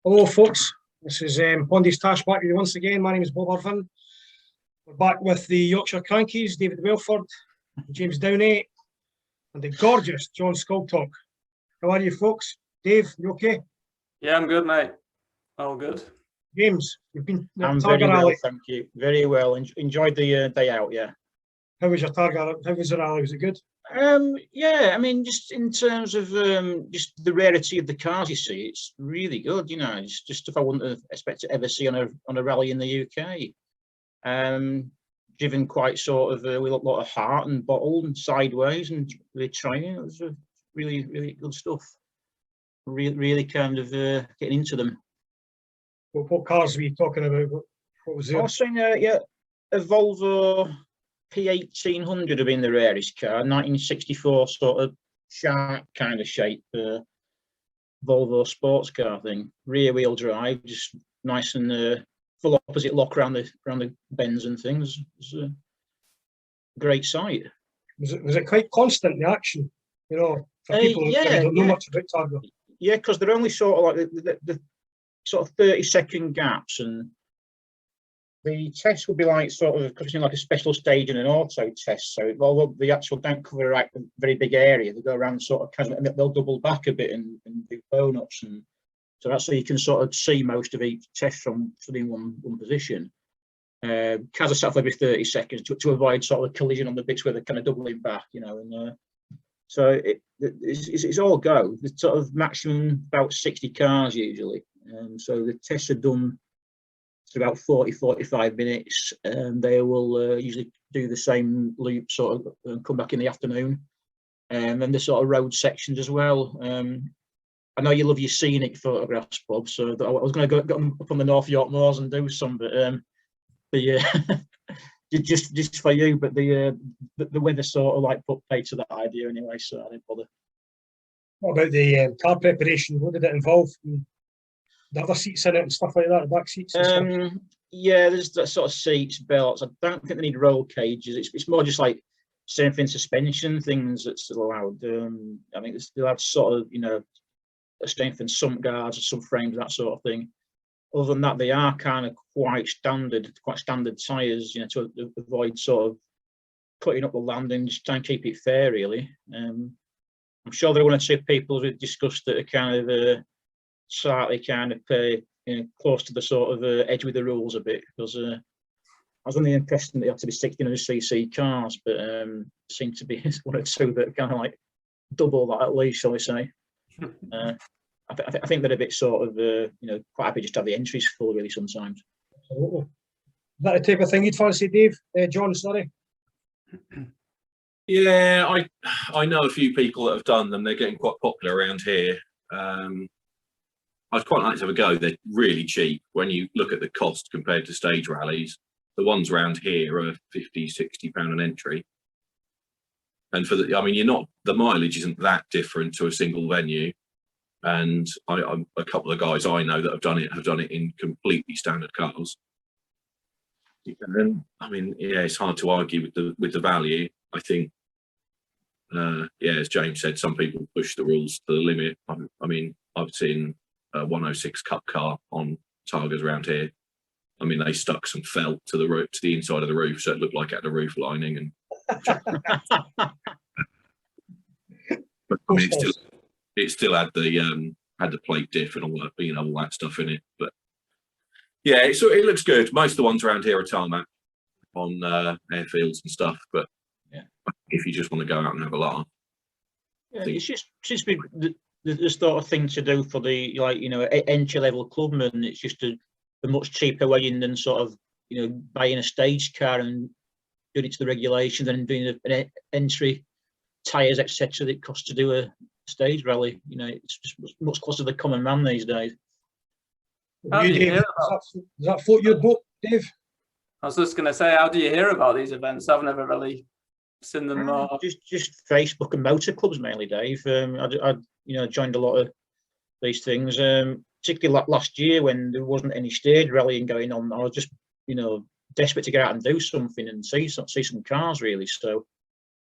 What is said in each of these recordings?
Hello, folks. This is Pondy's Tache back with you once again. My name is Bob Irvine. We're back with the Yorkshire Crankies, David Welford, James Downie, and the gorgeous John Scoltock. How are you, folks? Dave, you okay? Yeah, I'm good, mate. All good. James, you've been I'm very well, thank you. Very well. Enjoyed the day out, yeah. How was your Targa? How was the rally? Was it good? Yeah, I mean, just in terms of just the rarity of the cars you see, it's really good. You know, it's just stuff I wouldn't have expected to ever see on a rally in the UK. Driven quite sort of with a lot of heart and bottled and sideways and really trying. It was really good stuff. Really kind of getting into them. What cars were you talking about? What was it? I was saying, yeah, a Volvo P1800 have been the rarest car, 1964 sort of shark kind of shape, Volvo sports car thing, rear wheel drive, just nice and full opposite lock around the bends and things. It was a great sight. Was it quite constant, the action? You know, for people who don't know much about Targa. Yeah, because they're only sort of like the sort of 30-second gaps, and the test would be like sort of like a special stage and an auto test. So although the actual don't cover a very big area, they go around sort of casual, and they'll double back a bit and do bone-ups, and so that's so you can sort of see most of each test from in one position. Cars are set off every 30 seconds to avoid sort of a collision on the bits where they're kind of doubling back, you know, and so it's all go. It's sort of maximum about 60 cars usually, so the tests are done. It's about 40-45 minutes, and they will usually do the same loop sort of and come back in the afternoon, and then the sort of road sections as well. I know you love your scenic photographs, Bob, so I was going to go up on the North York Moors and do some, but just for you, but the weather sort of like put paid to that idea anyway, so I didn't bother. What about the car preparation? What did it involve? The other seats in it and stuff like that, the back seats and stuff? Yeah, there's that sort of seats, belts. I don't think they need roll cages. It's more just like strength suspension things that's allowed. I think they'll have sort of, you know, strengthened sump guards or some frames, that sort of thing. Other than that, they are kind of quite standard tyres, you know, to avoid sort of cutting up the landing, just try and keep it fair, really. I'm sure there are one or two people we've discussed that are kind of slightly kind of close to the sort of edge with the rules a bit, because I was under the impression that they had to be 1600cc cars, but seemed to be one or two that are kind of like double that at least, shall we say. I think they're a bit sort of you know, quite happy just to have the entries full really sometimes. Absolutely. Is that the type of thing you'd fancy, Dave? John, sorry. Yeah, I know a few people that have done them. They're getting quite popular around here. I'd quite like to have a go. They're really cheap when you look at the cost compared to stage rallies. The ones around here are £50-60 an entry, and for the, I mean, the mileage isn't that different to a single venue. And a couple of guys I know that have done it in completely standard cars. And I mean, yeah, it's hard to argue with the value. I think, yeah, as James said, some people push the rules to the limit. I mean, I've seen a 106 Cup car on Targas around here. I mean, they stuck some felt to the inside of the roof, so it looked like it had a roof lining. And but I mean, it still had the plate diff and all that, you know, all that stuff in it. But yeah, it looks good. Most of the ones around here are tarmac on airfields and stuff. But yeah, if you just want to go out and have a laugh, yeah, it's just the sort of thing to do for the, like, you know, entry level clubman. It's just a much cheaper way in than sort of, you know, buying a stage car and doing it to the regulations and doing an entry tyres, etc. that it costs to do a stage rally. You know, it's just much closer to the common man these days. Does that float your boat, Dave? I was just going to say, how do you hear about these events? I've never really seen them. Just Facebook and motor clubs mainly, Dave. I you know, joined a lot of these things, particularly last year when there wasn't any stage rallying going on. I was just, you know, desperate to get out and do something and see some cars really. So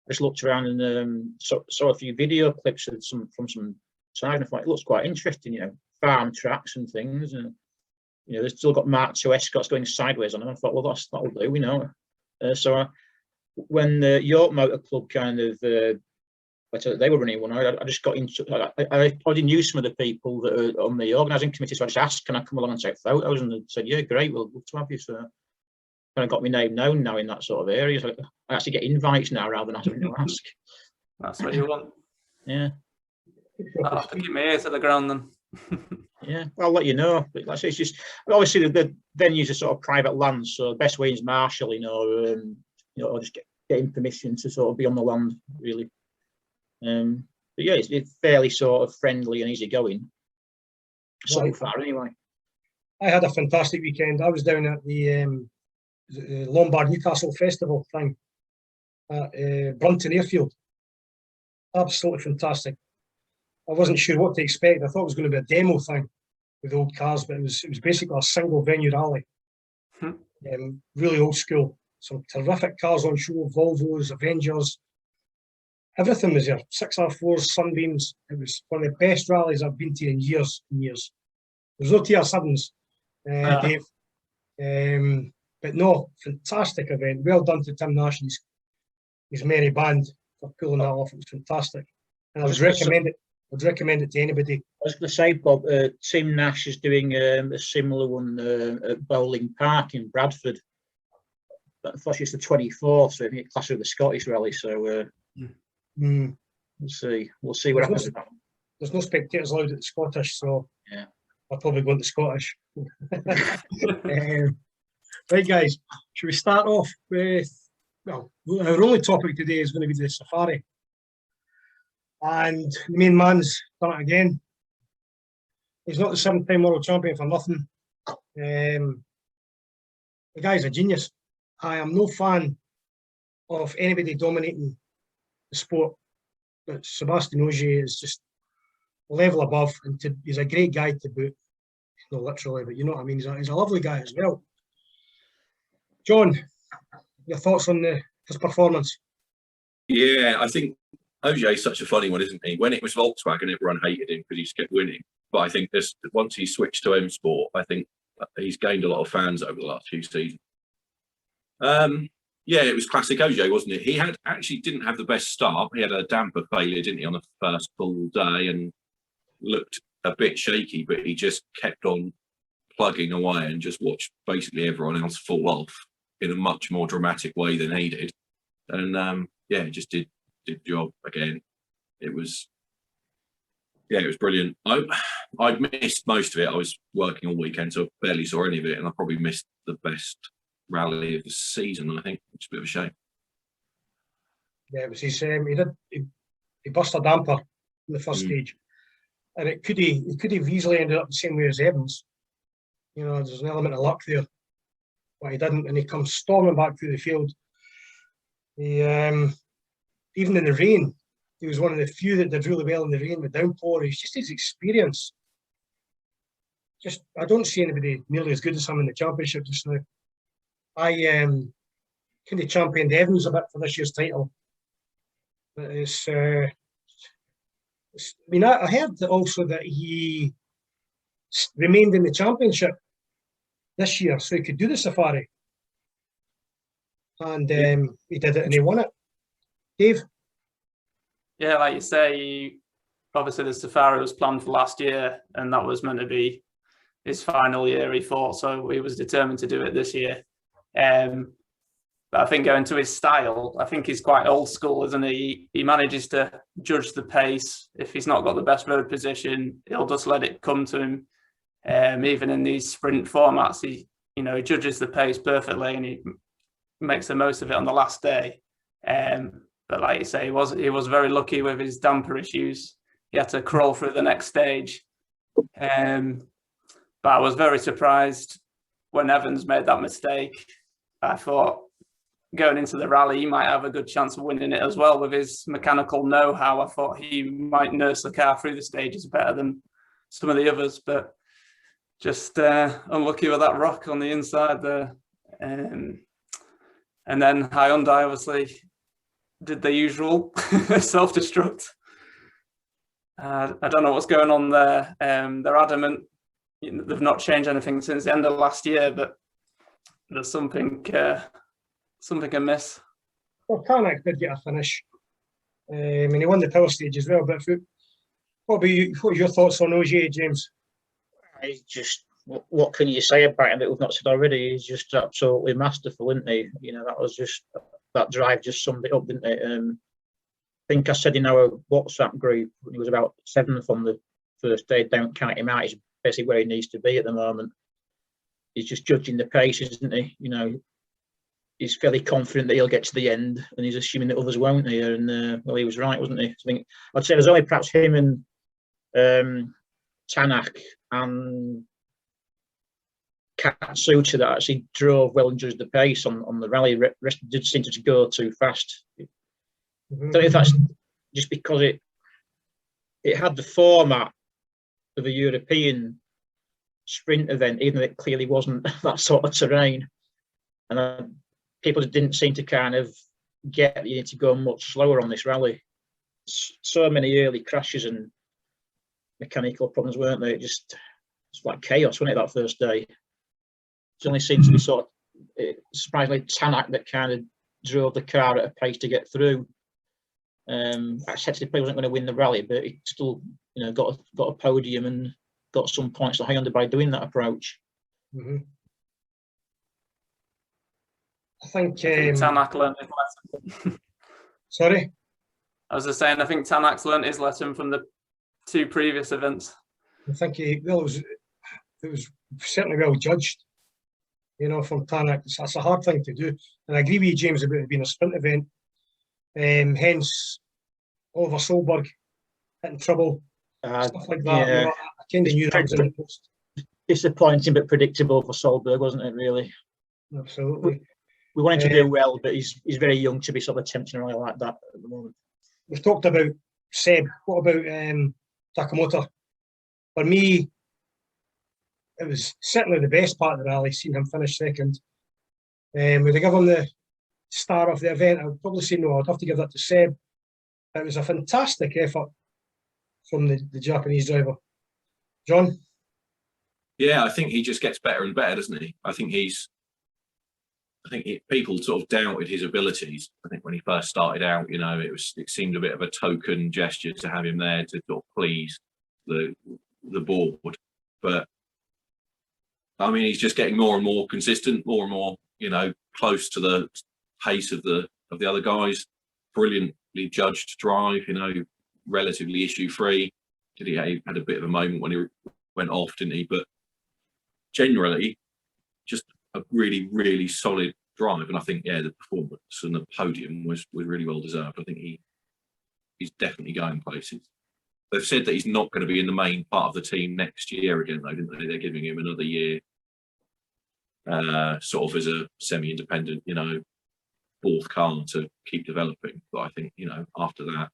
I just looked around and saw a few video clips of from some side, and I thought it looks quite interesting. You know, farm tracks and things, and they've still got Mark II Escorts going sideways on them. I thought, well, that'll do, when the York Motor Club kind of they were running one, I just got into. I already knew some of the people that are on the organising committee, so I just asked, "Can I come along and take photos?" And they said, "Yeah, great, we'll love to have you." So kind of got my name known now in that sort of area. So I actually get invites now rather than having to ask. That's what you want. Yeah. I'll have to keep my ear to the ground then. Yeah, I'll let you know. But like I say, it's just obviously the venues are sort of private land, so the best way is marshalling or just getting permission to sort of be on the land, really. But yeah, it's fairly sort of friendly and easygoing so far, anyway. I had a fantastic weekend. I was down at the Lombard Newcastle Festival thing at Brunton Airfield. Absolutely fantastic. I wasn't sure what to expect. I thought it was going to be a demo thing with old cars, but it was basically a single venue rally. Really old school. Some terrific cars on show, Volvos, Avengers. Everything was there. 6R4s, Sunbeams. It was one of the best rallies I've been to in years and years. There's no TR7s, Dave. But no, fantastic event. Well done to Tim Nash and his merry band for pulling that off. It was fantastic. And I would recommend it to anybody. I was going to say, Bob, Tim Nash is doing a similar one at Bowling Park in Bradford. I thought it's the 24th, so I think it's classed with the Scottish Rally. So we'll see. We'll see what happens. There's no spectators allowed at the Scottish, so yeah, I'll probably go to the Scottish. Right, guys, should we start off with, well, our only topic today is going to be the safari. And the main man's done it again. He's not the 7-time world champion for nothing. The guy's a genius. I am no fan of anybody dominating the sport, but Sébastien Ogier is just a level above, and he's a great guy to boot. Not literally, but you know what I mean. He's a lovely guy as well. John, your thoughts on his performance? Yeah, I think Ogier's such a funny one, isn't he? When it was Volkswagen, everyone hated him because he just kept winning. But I think once he switched to M Sport, I think he's gained a lot of fans over the last few seasons. Yeah, it was classic Ogier, wasn't it? He actually didn't have the best start. He had a damper failure, didn't he, on the first full day, and looked a bit shaky, but he just kept on plugging away and just watched basically everyone else fall off in a much more dramatic way than he did. And yeah, just did the job again. It was brilliant. I missed most of it. I was working all weekend, so I barely saw any of it, and I probably missed the best rally of the season, I think, which is a bit of a shame. Yeah, it was his. He burst a damper in the first stage, and it could have easily ended up the same way as Evans. You know, there's an element of luck there, but he didn't, and he comes storming back through the field. He even in the rain, he was one of the few that did really well in the rain with downpour. It's just his experience. I don't see anybody nearly as good as him in the championship just now. I kind of championed Evans a bit for this year's title, but I mean, I heard also that he remained in the championship this year so he could do the safari, and he did it and he won it. Dave? Yeah, like you say, obviously the safari was planned for last year, and that was meant to be his final year, he thought, so he was determined to do it this year. But I think going to his style, I think he's quite old school, isn't he? He manages to judge the pace. If he's not got the best road position, he'll just let it come to him. Even in these sprint formats, he judges the pace perfectly, and he makes the most of it on the last day. But like you say, he was very lucky with his damper issues. He had to crawl through the next stage. But I was very surprised when Evans made that mistake. I thought going into the rally, he might have a good chance of winning it as well with his mechanical know-how. I thought he might nurse the car through the stages better than some of the others, but just unlucky with that rock on the inside there. And then Hyundai obviously did the usual self-destruct. I don't know what's going on there. They're adamant they've not changed anything since the end of last year, but there's something amiss. Well, Tache did get a finish. And he won the power stage as well. But what are your thoughts on Ogier, James? He's just, what can you say about him that we've not said already? He's just absolutely masterful, isn't he? You know, that drive just summed it up, didn't it? I think I said in our WhatsApp group when he was about 7th on the first day, don't count him out. He's basically where he needs to be at the moment. He's just judging the pace, isn't he? You know, he's fairly confident that he'll get to the end, and he's assuming that others won't here. And well, he was right, wasn't he? I think I'd say there's only perhaps him and Tache and Katsuta that actually drove well and judged the pace on the rally. The rest did seem to go too fast. I don't know if that's just because it had the format of a European sprint event, even though it clearly wasn't that sort of terrain. And people didn't seem to kind of get that you need to go much slower on this rally. So many early crashes and mechanical problems, weren't there? It's like chaos, wasn't it, that first day? It only seemed to be sort of, surprisingly, Tache that kind of drove the car at a pace to get through. I said he probably wasn't going to win the rally, but he still, you know, got a podium and got some points to hang under by doing that approach. Mm-hmm. I think Tache learned his lesson. Sorry? I was just saying, I think Tache learned his lesson from the 2 previous events. I think it was certainly well judged, you know, from Tache. That's a hard thing to do. And I agree with you, James, about it being a sprint event. Hence, Oliver Solberg hitting trouble, stuff like that. Yeah. You know, I kind of knew that was in the post. Disappointing but predictable for Solberg, wasn't it, really? Absolutely. We want him to do well, but he's very young to be sort of attempting a rally like that at the moment. We've talked about Seb. What about Takamoto? For me, it was certainly the best part of the rally, seeing him finish second. Would I give him the star of the event? I would probably say no. I'd have to give that to Seb. It was a fantastic effort from the Japanese driver. John? Yeah, I think he just gets better and better, doesn't he? I think people sort of doubted his abilities. I think when he first started out, you know, it seemed a bit of a token gesture to have him there to sort of please the board. But I mean, he's just getting more and more consistent, more and more, you know, close to the pace of the other guys. Brilliantly judged drive, you know, relatively issue free. He had a bit of a moment when he went off, didn't he? But generally, just a really, really solid drive. And I think, yeah, the performance and the podium was really well deserved. I think he's definitely going places. They've said that he's not going to be in the main part of the team next year again, though, didn't they? They're giving him another year, sort of as a semi-independent, you know, 4th car to keep developing. But I think, you know, after that,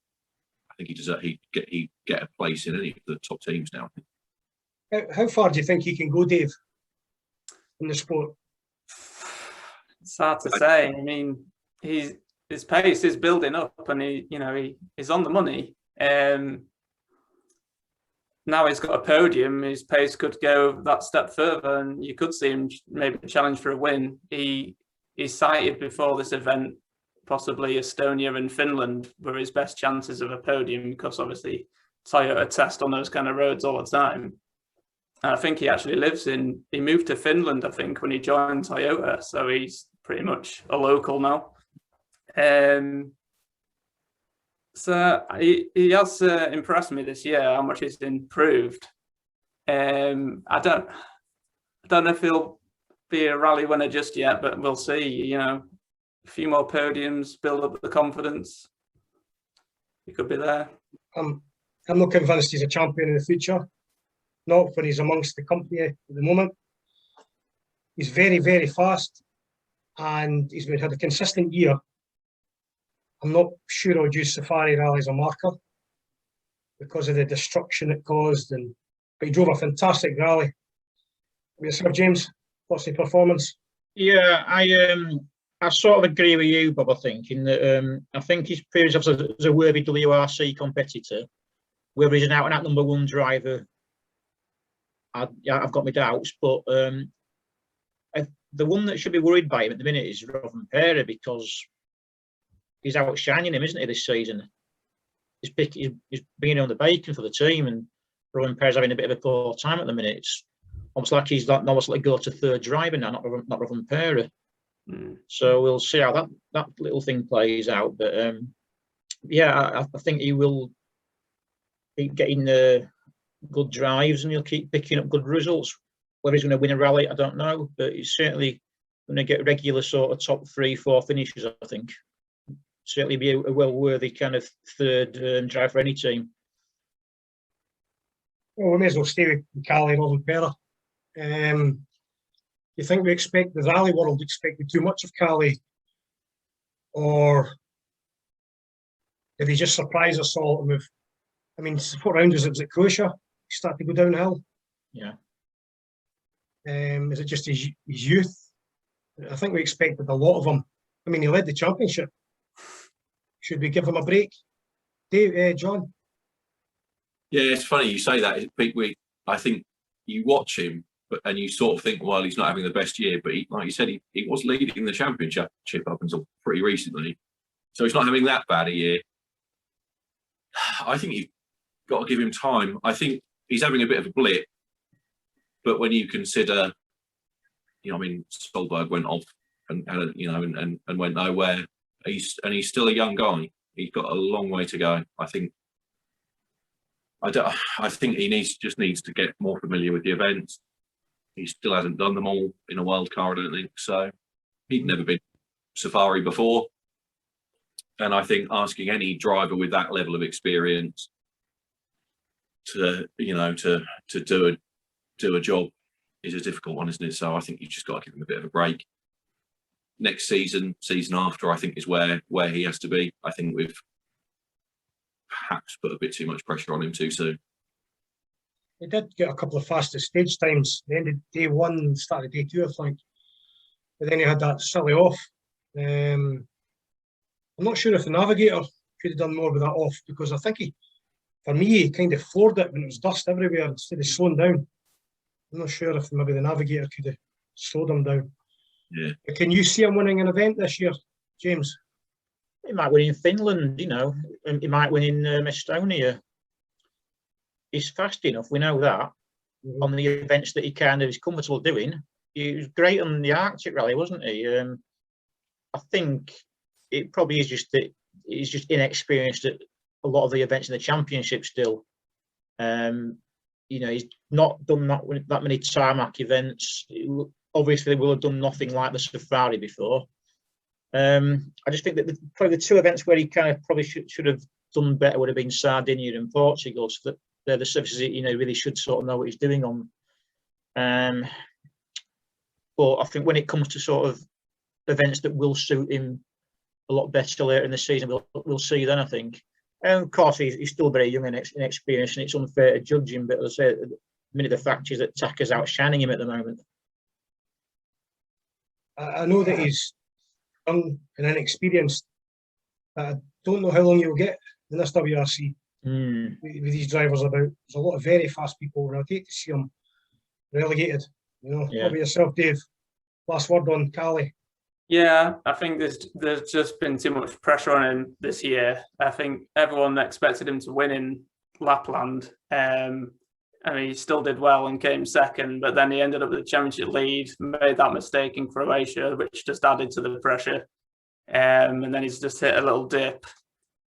I think he'd get a place in any of the top teams now. How far do you think he can go, Dave, in the sport? It's hard to say. I mean, his pace is building up, and he's on the money. Now he's got a podium, his pace could go that step further, and you could see him maybe challenge for a win. He cited before this event possibly Estonia and Finland were his best chances of a podium, because obviously Toyota test on those kind of roads all the time. And I think he actually he moved to Finland, I think, when he joined Toyota, so he's pretty much a local now. So he has impressed me this year, how much he's improved. I don't know if he'll be a rally winner just yet, but we'll see. You know, a few more podiums, build up the confidence. He could be there. I'm not convinced he's a champion in the future. Not when he's amongst the company at the moment. He's very, very fast, and he's had a consistent year. I'm not sure I would use Safari Rally as a marker because of the destruction it caused, but he drove a fantastic rally. Yourself, James, what's the performance? Yeah, I sort of agree with you, Bob. I think in that I think he's proved himself as a worthy WRC competitor. Whether he's an out-and-out number one driver, I've got my doubts. But the one that should be worried by him at the minute is Rovanpera, because he's outshining him, isn't he, this season? He's bringing on the bacon for the team, and Rovanpera's having a bit of a poor time at the minute. It's almost like he's almost like go to third driver now, not Rovanpera. So we'll see how that little thing plays out. But yeah, I think he will keep getting good drives, and he'll keep picking up good results. Whether he's going to win a rally, I don't know, but he's certainly going to get regular sort of top 3-4 finishes, I think. Certainly be a well-worthy kind of third drive for any team. Well, we may as well stay with Cali and Rovanpera. You think the rally world expected too much of Cali, or did he just surprise us all? I mean, what round was it? Was it Croatia? He started to go downhill. Yeah. Is it just his youth? I think we expected a lot of him. I mean, he led the championship. Should we give him a break? Dave, John? Yeah, it's funny you say that. I think you watch him, and you sort of think, well, he's not having the best year. But like you said, he was leading the championship up until pretty recently. So he's not having that bad a year. I think you've got to give him time. I think he's having a bit of a blip. But when you consider, I mean, Stolberg went off and went nowhere. He's still a young guy. He's got a long way to go. I think he just needs to get more familiar with the events. He still hasn't done them all in a wild card, I don't think. So he'd never been Safari before. And I think asking any driver with that level of experience to do a job is a difficult one, isn't it? So I think you've just got to give him a bit of a break. Next season after, I think is where he has to be. I think we've perhaps put a bit too much pressure on him too soon. He did get a couple of fastest stage times. They ended day one, started day two, I think. But then he had that silly off. I'm not sure if the navigator could have done more with that off, because I think he kind of floored it when it was dust everywhere instead of slowing down. I'm not sure if maybe the navigator could have slowed him down. Yeah. But can you see him winning an event this year, James? He might win in Finland, and he might win in Estonia. He's fast enough, we know that. On the events that he kind of is comfortable doing. He was great on the Arctic rally, wasn't he? I think it probably is just that he's just inexperienced at a lot of the events in the championship still. He's not done that many tarmac events. Obviously, will have done nothing like the Safari before. I just think that probably the two events where he kind of probably should have done better would have been Sardinia and Portugal. So that they're the surfaces that really should sort of know what he's doing on. But I think when it comes to sort of events that will suit him a lot better later in the season, we'll see then, I think. And of course, he's still very young and inexperienced, and it's unfair to judge him. But as I say, the minute the fact is that Tache's outshining him at the moment. I know that he's young and inexperienced, but I don't know how long he'll get in this WRC. With these drivers about. There's a lot of very fast people, and I'd hate to see them relegated. What about yourself, Dave? Last word on Cali. Yeah, I think there's just been too much pressure on him this year. I think everyone expected him to win in Lapland. He still did well and came second, but then he ended up with the championship lead, made that mistake in Croatia, which just added to the pressure. And then he's just hit a little dip.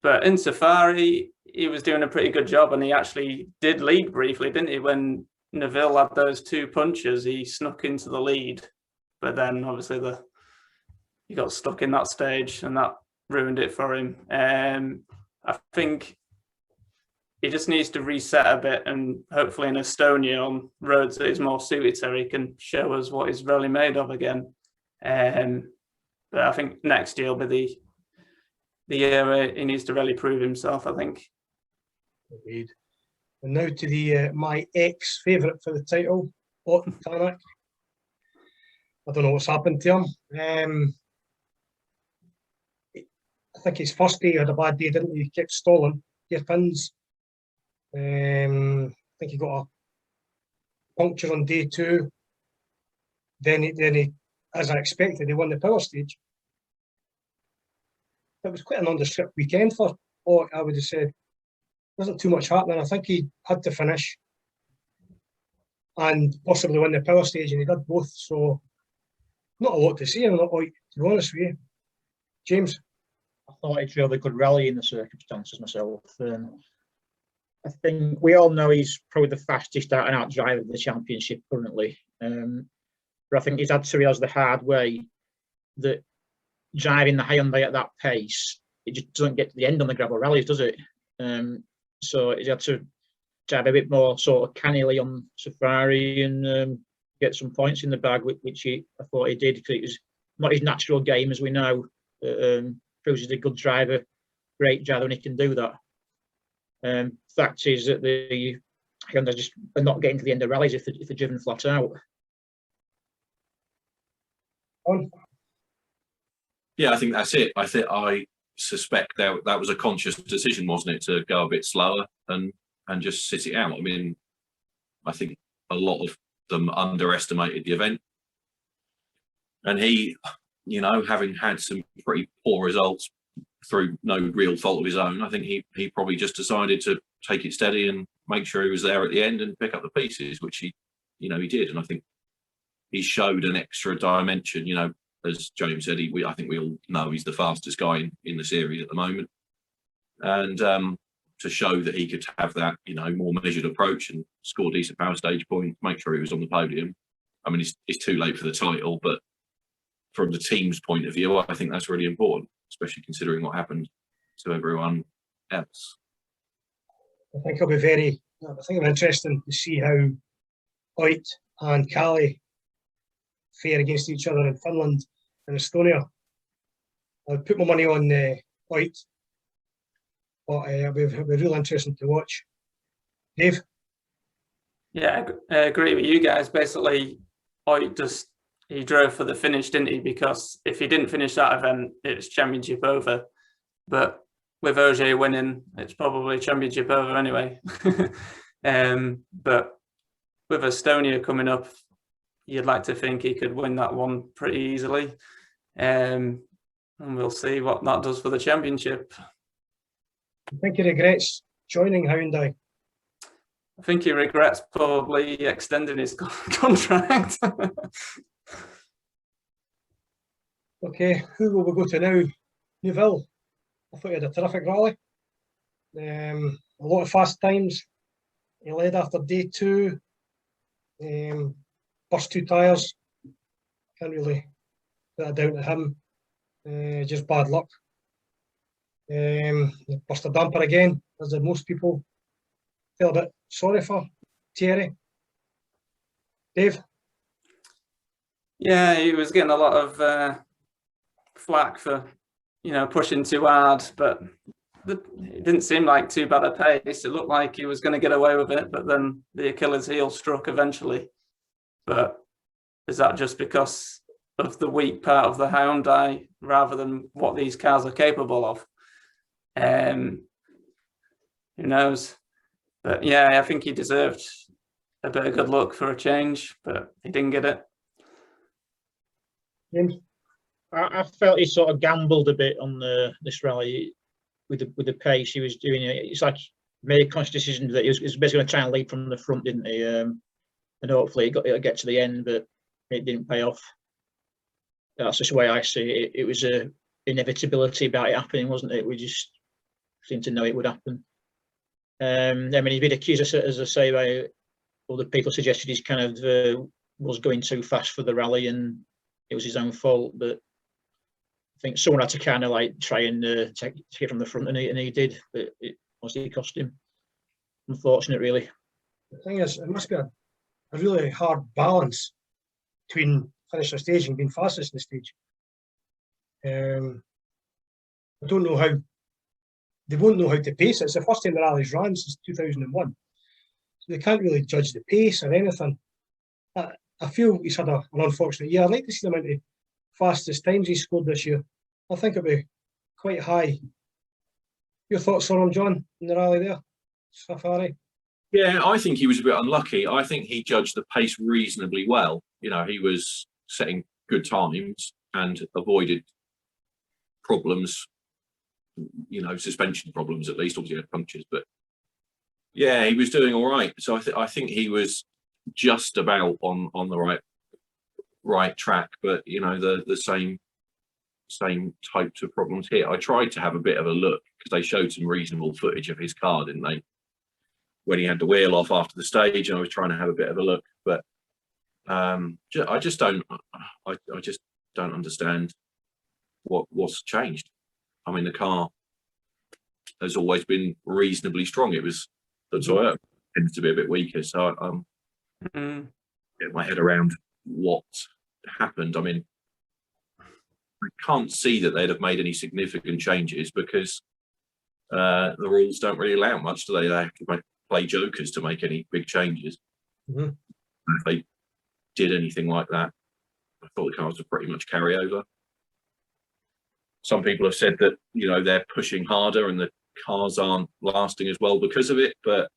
But in Safari, he was doing a pretty good job, and he actually did lead briefly, didn't he? When Neville had those two punches, he snuck into the lead. But then obviously he got stuck in that stage, and that ruined it for him. I think he just needs to reset a bit, and hopefully in Estonia on roads that is more suited to, he can show us what he's really made of again. But I think next year will be the year where he needs to really prove himself, I think. Indeed. And now to the my ex-favourite for the title, Tache. I don't know what's happened to him. I think his first day had a bad day, didn't he? He kept stalling, hairpins. I think he got a puncture on day 2. Then he, as I expected, he won the power stage. It was quite a nondescript weekend for Ott, I would have said. Wasn't too much happening. I think he had to finish and possibly win the power stage, and he did both. So not a lot to say on Ott, to be honest with you. James? I thought he drove a good rally in the circumstances myself. I think we all know he's probably the fastest out and out driver of the championship currently. But I think he's had to realise the hard way that driving the Hyundai at that pace, it just doesn't get to the end on the gravel rallies, does it? So he's had to drive a bit more sort of cannily on Safari and get some points in the bag, which I thought he did, because it was not his natural game, as we know. Proves he's a good driver, great driver, and he can do that. Fact is that the Hyundai just are not getting to the end of rallies if they're driven flat out. Yeah, I think that's it. I suspect that was a conscious decision, wasn't it, to go a bit slower and just sit it out. I mean, I think a lot of them underestimated the event, and he, you know, having had some pretty poor results through no real fault of his own, I think he probably just decided to take it steady and make sure he was there at the end and pick up the pieces, which he did. And I think he showed an extra dimension. You know, as James said, I think we all know he's the fastest guy in the series at the moment, and to show that he could have that, you know, more measured approach and score decent power stage points, make sure he was on the podium. I mean, it's too late for the title, but from the team's point of view, I think that's really important, especially considering what happened to everyone else. I think it'll be interesting to see how Ott and Kalle fare against each other in Finland and Estonia. I'd put my money on Ott, but it'll be really interesting to watch. Dave? Yeah, I agree with you guys. Basically, Ott he drove for the finish, didn't he? Because if he didn't finish that event, it's championship over. But with Ogier winning, it's probably championship over anyway. But with Estonia coming up, you'd like to think he could win that one pretty easily. And we'll see what that does for the championship. I think he regrets joining Hyundai. I think he regrets probably extending his contract. Okay, who will we go to now? Neuville. I thought he had a terrific rally. A lot of fast times. He led after day 2. Burst 2 tyres. Can't really put that down to him. Just bad luck. Burst a damper again, as did most people. Feel a bit sorry for Thierry. Dave? Yeah, he was getting a lot of flack for, you know, pushing too hard, but it didn't seem like too bad a pace. It looked like he was going to get away with it, but then the Achilles heel struck eventually. But is that just because of the weak part of the Hyundai rather than what these cars are capable of? Who knows? But yeah, I think he deserved a bit of good luck for a change, but he didn't get it. James? I felt he sort of gambled a bit on this rally with the pace he was doing. It's like he made a conscious decision that he was basically going to try and lead from the front, didn't he? And hopefully it'll get to the end, but it didn't pay off. That's just the way I see it. It was a inevitability about it happening, wasn't it? We just seemed to know it would happen. I mean, he's been accused, as I say, by other people suggested he's kind of was going too fast for the rally and it was his own fault. But I think someone had to kind of like try and take it from the front, and he did. But it obviously cost him. Unfortunate, really. The thing is, it must be a really hard balance between finishing a stage and being fastest in the stage. I don't know how. They won't know how to pace it. It's the first time the rally's ran since 2001. So they can't really judge the pace or anything. I feel he's had an unfortunate year. I'd like to see the amount of fastest times he's scored this year. I think it'll be quite high. Your thoughts on him, John, in the rally there? Safari? Yeah, I think he was a bit unlucky. I think he judged the pace reasonably well. You know, he was setting good times and avoided problems, you know, suspension problems at least. Obviously, he had punctures, but yeah, he was doing all right. So I think he was just about on the right track. But you know, the same types of problems here. I tried to have a bit of a look because they showed some reasonable footage of his car, didn't they? When he had the wheel off after the stage, and I was trying to have a bit of a look, but I just don't understand what's changed. I mean, the car has always been reasonably strong. It was the Toyota tends to be a bit weaker, so get my head around what happened. I mean, I can't see that they'd have made any significant changes because the rules don't really allow much, do they? They have to play jokers to make any big changes. If they did anything like that, I thought the cars would pretty much carry over. Some people have said that, you know, they're pushing harder and the cars aren't lasting as well because of it, but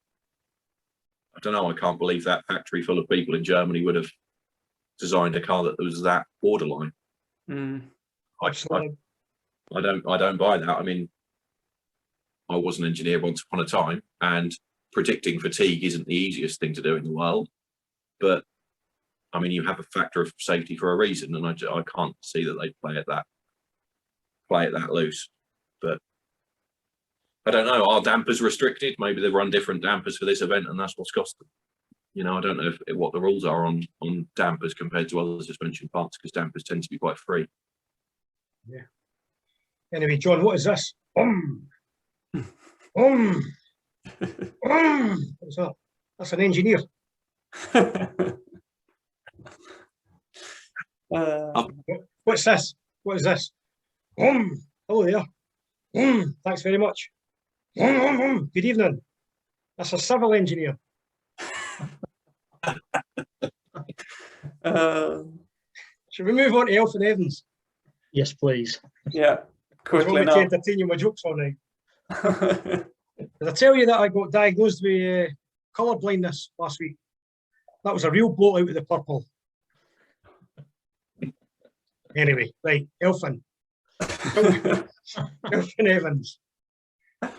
I don't know. I can't believe that factory full of people in Germany would have designed a car that was that borderline. I don't buy that. I mean, I was an engineer once upon a time, and predicting fatigue isn't the easiest thing to do in the world. But I mean, you have a factor of safety for a reason, and I can't see that they play it that loose. But I don't know. Are dampers restricted? Maybe they've run different dampers for this event, and that's what's cost them. You know, I don't know what the rules are on dampers compared to other suspension parts, because dampers tend to be quite free. Yeah. Anyway, John, what is this? What's that? That's an engineer. What's this? What is this? Hello there. Thanks very much. Good evening. That's a civil engineer. Should we move on to Elfin Evans? Yes, please. Yeah, quickly to now. entertain you my jokes all night. Did I tell you that I got diagnosed with colour blindness last week? That was a real blowout with the purple. Anyway, right, Elfin. Elfin Evans. Not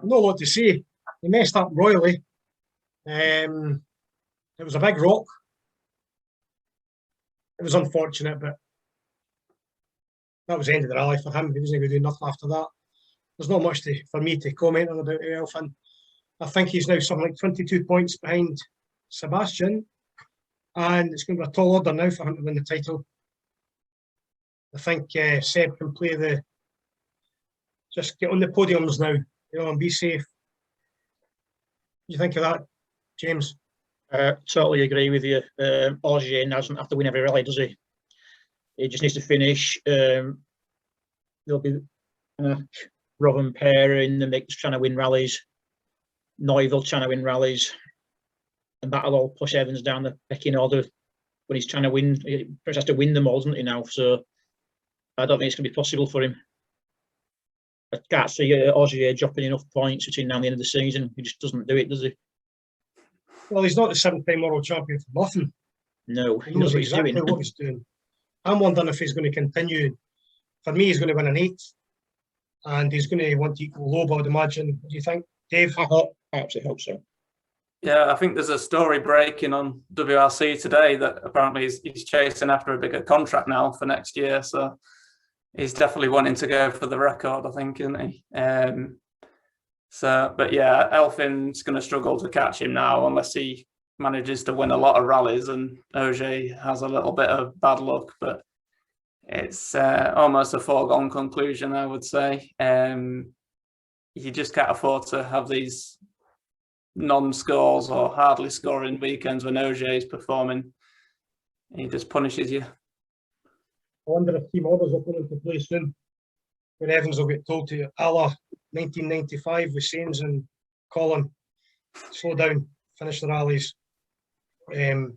a lot to say. He messed up royally. It was a big rock. It was unfortunate, but that was the end of the rally for him. He wasn't going to do nothing after that. There's not much for me to comment on about Elfin. I think he's now something like 22 points behind Sebastian, and it's going to be a tall order now for him to win the title. I think Seb can play just get on the podiums now, you know, and be safe. What do you think of that, James? Totally agree with you. Ogier doesn't have to win every rally, does he? He just needs to finish. There'll be Robin Pear in the mix trying to win rallies. Neuville trying to win rallies. And that'll all push Evans down the pecking order when he's trying to win. He has to win them all, doesn't he, now? So I don't think it's going to be possible for him. I can't see Ogier dropping enough points between now and the end of the season. He just doesn't do it, does he? Well, he's not the 7-time world champion for nothing. No, he knows exactly what he's doing. I'm wondering if he's going to continue. For me, he's going to win an 8th, and he's going to want to equal Loeb, I'd imagine. What do you think, Dave? I absolutely hope so. Yeah, I think there's a story breaking on WRC today that apparently he's chasing after a bigger contract now for next year. So he's definitely wanting to go for the record, I think, isn't he? But yeah, Elfin's going to struggle to catch him now unless he manages to win a lot of rallies, and Ogier has a little bit of bad luck. But it's almost a foregone conclusion, I would say. You just can't afford to have these non-scores or hardly scoring weekends when Ogier is performing. He just punishes you. I wonder if team orders will come into play soon, when Evans will get told to a la 1995 with Sainz and Colin, slow down, finish the rallies, and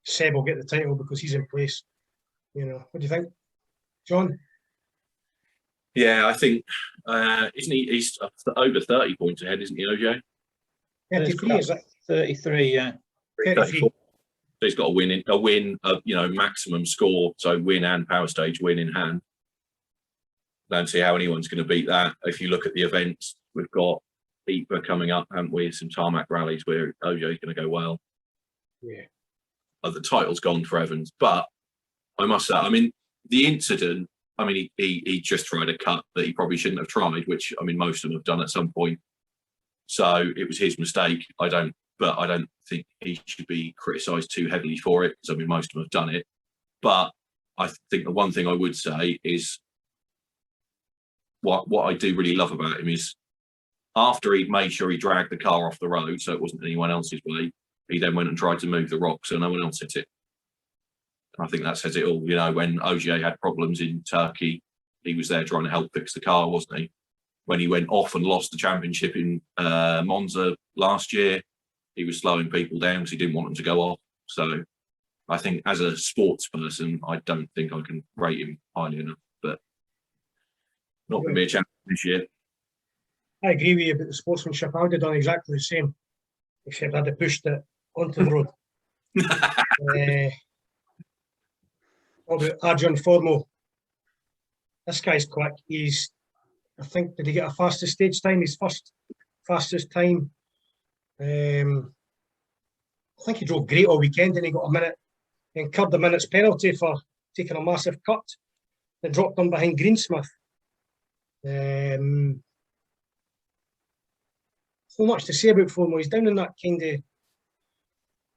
Seb will get the title because he's in place. You know, what do you think, John? Yeah, I think isn't he? He's over 30 points ahead, isn't he, OJ? 33, is it? 33, yeah. 33. So he's got maximum score. So win and power stage win in hand. Don't see how anyone's going to beat that. If you look at the events, we've got EPA coming up, haven't we? Some tarmac rallies where OJ's going to go well. Yeah. The title's gone for Evans, but I must say, I mean, the incident. I mean, he just tried a cut that he probably shouldn't have tried, which I mean, most of them have done at some point. So it was his mistake. I don't think he should be criticised too heavily for it, because I mean, most of them have done it. But I think the one thing I would say is what I do really love about him is after he'd made sure he dragged the car off the road so it wasn't anyone else's way, he then went and tried to move the rock so no one else hit it. I think that says it all. You know, when OGA had problems in Turkey, he was there trying to help fix the car, wasn't he? When he went off and lost the championship in Monza last year, he was slowing people down because he didn't want them to go off. So I think as a sports person, I don't think I can rate him highly enough, but not going to be a champion this year. I agree with you about the sportsmanship. I would have done exactly the same, except I'd have pushed it onto the road. What about Adrian Formo? This guy's quick. I think, did he get a fastest stage time? His first fastest time. I think he drove great all weekend and he got a minute, he incurred a minute's penalty for taking a massive cut, then dropped him behind Greensmith. So much to say about Formo. He's down in that kind of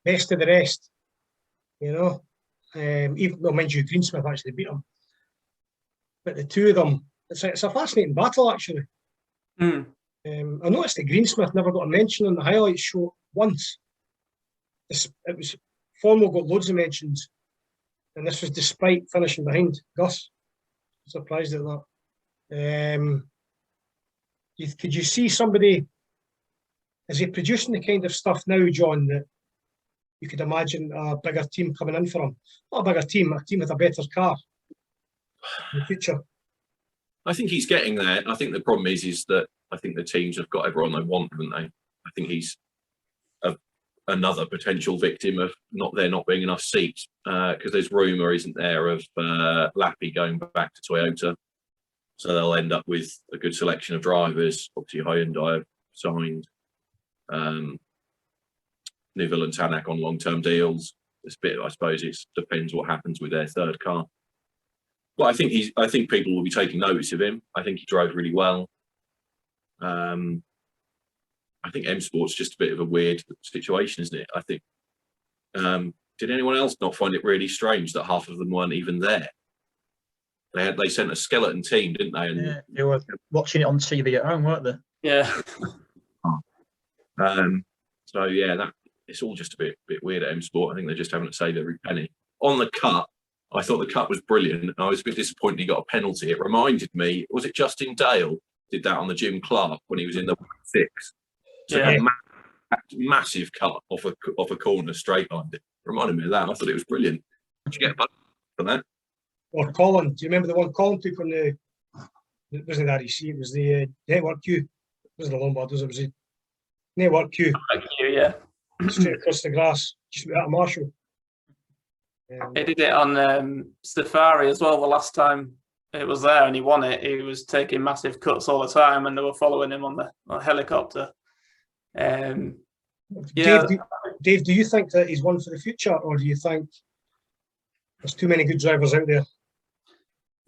best of the rest, you know. Even though, mind you, Greensmith actually beat him, but the two of them, it's a fascinating battle actually. I noticed that Greensmith never got a mention on the highlights show once. It was Formo got loads of mentions, and this was despite finishing behind Gus. I'm surprised at that. Could you see somebody? Is he producing the kind of stuff now, John, that you could imagine a bigger team coming in for him? Not a bigger team, a team with a better car in the future. I think he's getting there. I think the problem is that I think the teams have got everyone they want, haven't they? I think he's another potential victim of there not being enough seats, because there's rumour, isn't there, of Lappy going back to Toyota. So they'll end up with a good selection of drivers. Obviously, Hyundai have signed Neuville and Tanak on long-term deals. This bit, I suppose, it depends what happens with their third car. But I think people will be taking notice of him. I think he drove really well. I think M Sport's just a bit of a weird situation, isn't it? I think. Did anyone else not find it really strange that half of them weren't even there? They sent a skeleton team, didn't they? And, yeah, they were watching it on TV at home, weren't they? Yeah. So yeah, it's all just a bit weird at M Sport. I think they're just having to save every penny. On the cut, I thought the cut was brilliant. I was a bit disappointed he got a penalty. It reminded me, was it Justin Dale did that on the Jim Clark when he was in the 6? So Yeah. Massive cut off a corner straight line. It reminded me of that. I thought it was brilliant. Did you get a button for that? Or Colin, do you remember the one Colin took on it wasn't the REC, it was the Network Q. It wasn't the Lombard, it was the Network Q. Yeah. Straight across the grass, just out of Marshall. He did it on Safari as well the last time it was there, and he won it. He was taking massive cuts all the time, and they were following him on the helicopter. Yeah. Dave, do you think that he's one for the future, or do you think there's too many good drivers out there?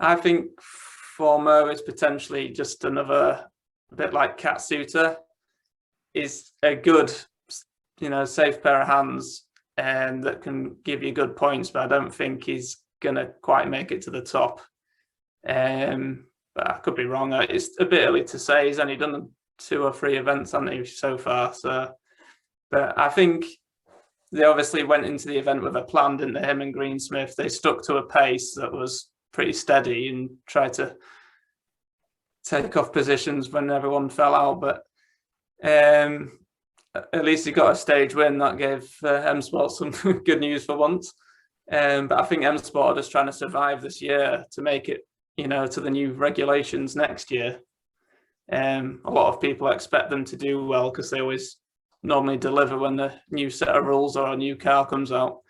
I think Formo is potentially just another, a bit like Cat Suter, is a good, safe pair of hands that can give you good points, but I don't think he's going to quite make it to the top. But I could be wrong. It's a bit early to say. He's only done 2 or 3 events, hasn't he, so far? So, but I think they obviously went into the event with a plan, didn't they? Him and Greensmith, they stuck to a pace that was pretty steady and tried to take off positions when everyone fell out. But at least he got a stage win. That gave M Sport some good news for once. But I think M Sport are just trying to survive this year to make it to the new regulations next year. A lot of people expect them to do well because they always normally deliver when the new set of rules or a new car comes out.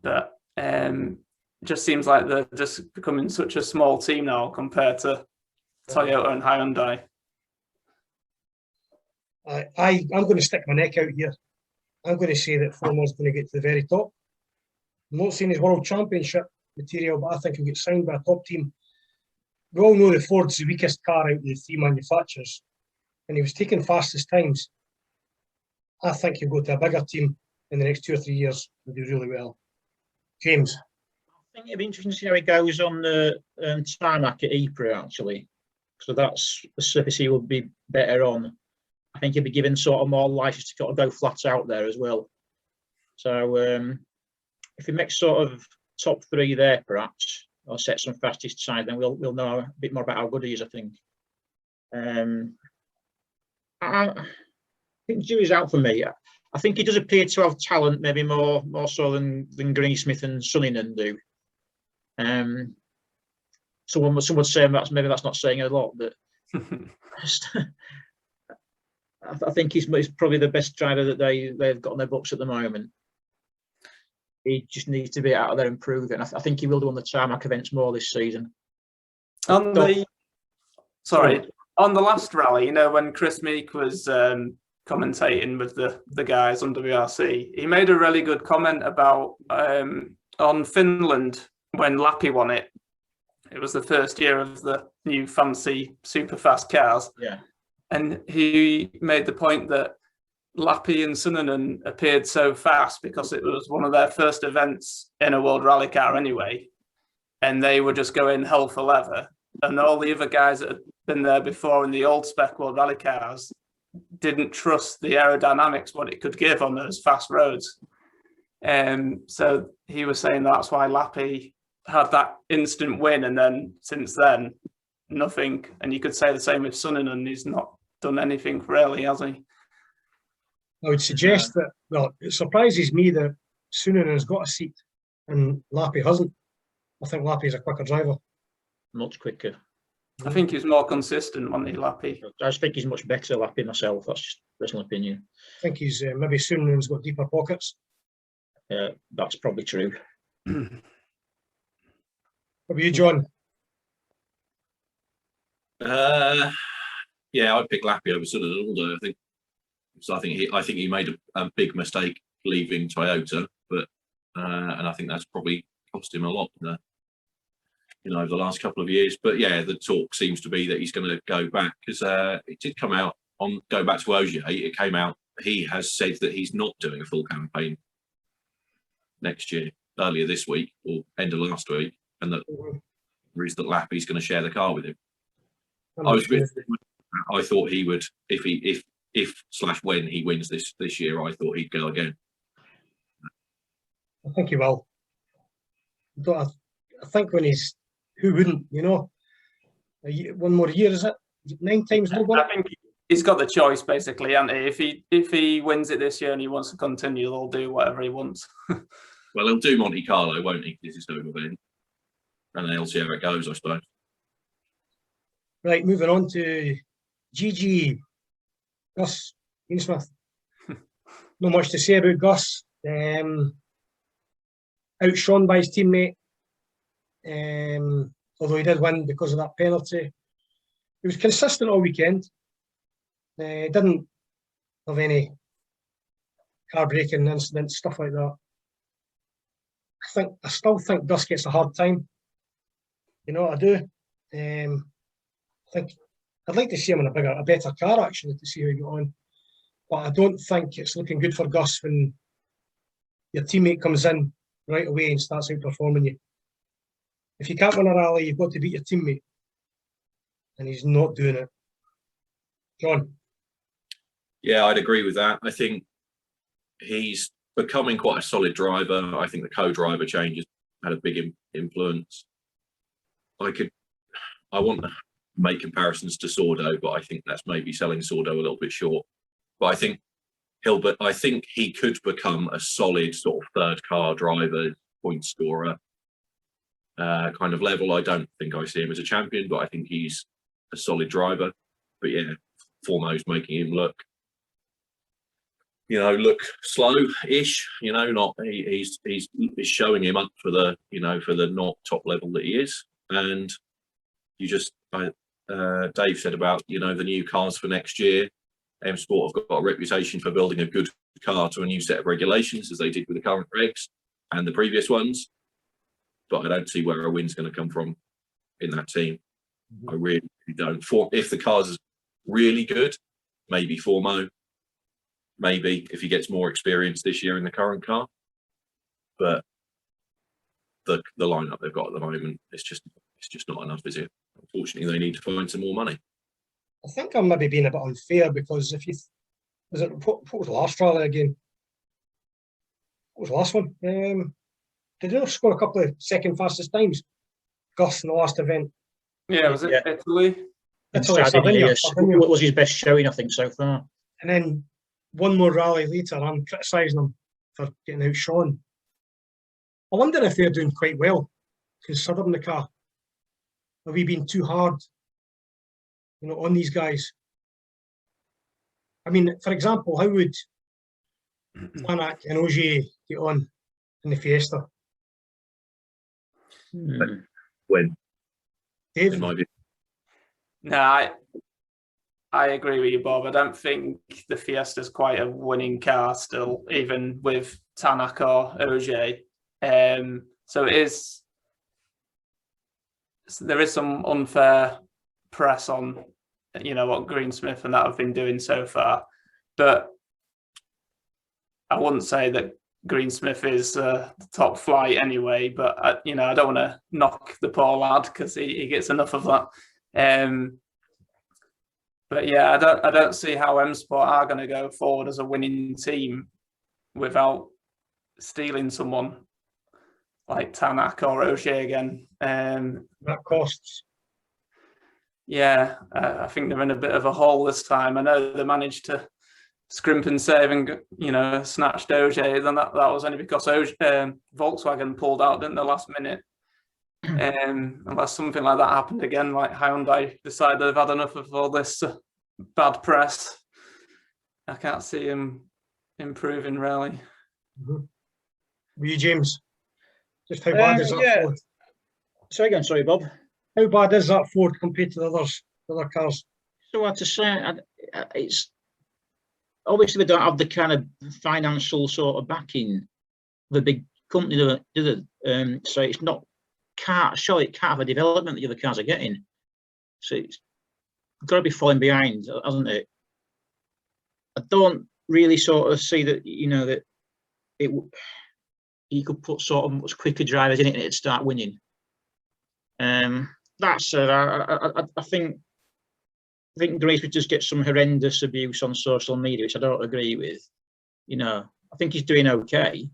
But it just seems like they're just becoming such a small team now compared to Toyota and Hyundai. I'm going to stick my neck out here. I'm going to say that Formo's going to get to the very top. I'm not saying his world championship material, but I think he'll get signed by a top team. We all know that Ford's the weakest car out of the three manufacturers, and he was taking fastest times. I think he'll go to a bigger team in the next 2 or 3 years and do really well. James? I think it'd be interesting to see how he goes on the tarmac at Ypres, actually. So that's the surface he will be better on. I think he'll be given sort of more license to sort of go flat out there as well. So if he makes sort of top 3 there, perhaps, or set some fastest time, then we'll know a bit more about how good he is, I think. I think jury's out for me. I think he does appear to have talent, maybe more so than Greensmith and Suninen do. Someone would say maybe that's not saying a lot, but I think he's probably the best driver that they've got on their books at the moment. He just needs to be out there and prove it. And I think he will do on the tarmac events more this season. On the last rally, when Chris Meek was commentating with the guys on WRC, he made a really good comment about on Finland when Lappi won it. It was the first year of the new fancy super fast cars. Yeah. And he made the point that Lappi and Suninen appeared so fast because it was one of their first events in a World Rally car anyway. And they were just going hell for leather. And all the other guys that had been there before in the old spec World Rally cars didn't trust the aerodynamics, what it could give on those fast roads. So he was saying that's why Lappi had that instant win. And then since then, nothing. And you could say the same with Suninen. He's not done anything really, has he? I would suggest that, well, it surprises me that Sunninen's got a seat and Lappi hasn't. I think Lappi's a quicker driver. Much quicker. I think he's more consistent on the Lappi. I just think he's much better Lappi myself. That's just personal opinion. I think he's maybe Sunninen's got deeper pockets. That's probably true. What about you, John? Yeah, I'd pick Lappi over Suninen all day, I think. So I think he made a big mistake leaving Toyota, but and I think that's probably cost him a lot over the last couple of years. But yeah, the talk seems to be that he's going to go back, because it did come out on go back to Ogier. It came out he has said that he's not doing a full campaign next year, earlier this week or end of last week, and that is that Lappi's going to share the car with him. I thought he would, if/when he wins this year, I thought he'd go again. I think he will. I think when who wouldn't, one more year, is it 9 times more? I think he's got the choice basically, and if he wins it this year and he wants to continue, he'll do whatever he wants. Well, he'll do Monte Carlo, won't he? This is over then, and then he'll see how it goes, I suppose. Right, moving on to GG. Gus Greensmith. Not much to say about Gus. Outshone by his teammate. Although he did win because of that penalty. He was consistent all weekend. Didn't have any car breaking incidents, stuff like that. I still think Gus gets a hard time. I do. I think I'd like to see him in a better car actually, to see how he got on. But I don't think it's looking good for Gus when your teammate comes in right away and starts outperforming you. If you can't win a rally, you've got to beat your teammate. And he's not doing it. John? Yeah, I'd agree with that. I think he's becoming quite a solid driver. I think the co-driver changes had a big influence. I want to make comparisons to Sordo, but I think that's maybe selling Sordo a little bit short. But I think he could become a solid sort of third car driver, point scorer. kind of level. I don't think I see him as a champion, but I think he's a solid driver. But yeah, Formo's making him look slow-ish. Not he's showing him up for the for the not top level that he is. And you just Dave said about the new cars for next year. M Sport have got a reputation for building a good car to a new set of regulations, as they did with the current regs and the previous ones. But I don't see where a win's going to come from in that team. I really don't. If the car's really good, maybe Formo. Maybe if he gets more experience this year in the current car. But the lineup they've got at the moment, it's just not enough, is it? Unfortunately, they need to find some more money. I think I'm maybe being a bit unfair because if you what was the last rally again? What was the last one? Did they score a couple of second fastest times? Gus in the last event. Yeah, was it Italy? Italy, Sardinia. What was his best showing, I think, so far? And then one more rally later, I'm criticising them for getting outshone. I wonder if they're doing quite well, considering the car. Have we been too hard, on these guys? I mean, for example, how would Tache and Ogier get on in the Fiesta? When? Dave? In my view. No, I agree with you, Bob. I don't think the Fiesta's quite a winning car still, even with Tache or Ogier. So there is some unfair press on, what Greensmith and that have been doing so far. But I wouldn't say that Greensmith is the top flight anyway. But I don't want to knock the poor lad because he gets enough of that. But yeah, I don't see how M Sport are going to go forward as a winning team without stealing someone like Tache or Ogier again. That costs. Yeah, I think they're in a bit of a hole this time. I know they managed to scrimp and save and snatched Ogier. Then that was only because Volkswagen pulled out, didn't they, last minute? Unless something like that happened again, like Hyundai decided they've had enough of all this bad press. I can't see him improving really. Were you, James? Just how bad is that Ford? Sorry again, sorry, Bob. How bad is that Ford compared to the other cars? So hard to say. It's obviously they don't have the kind of financial sort of backing of a big company, do they? So it's not. It can't have a development that the other cars are getting. So it's got to be falling behind, hasn't it? I don't really sort of see that, that you could put sort of much quicker drivers in it and it'd start winning. That said, I think Greensmith just gets some horrendous abuse on social media, which I don't agree with. I think he's doing okay,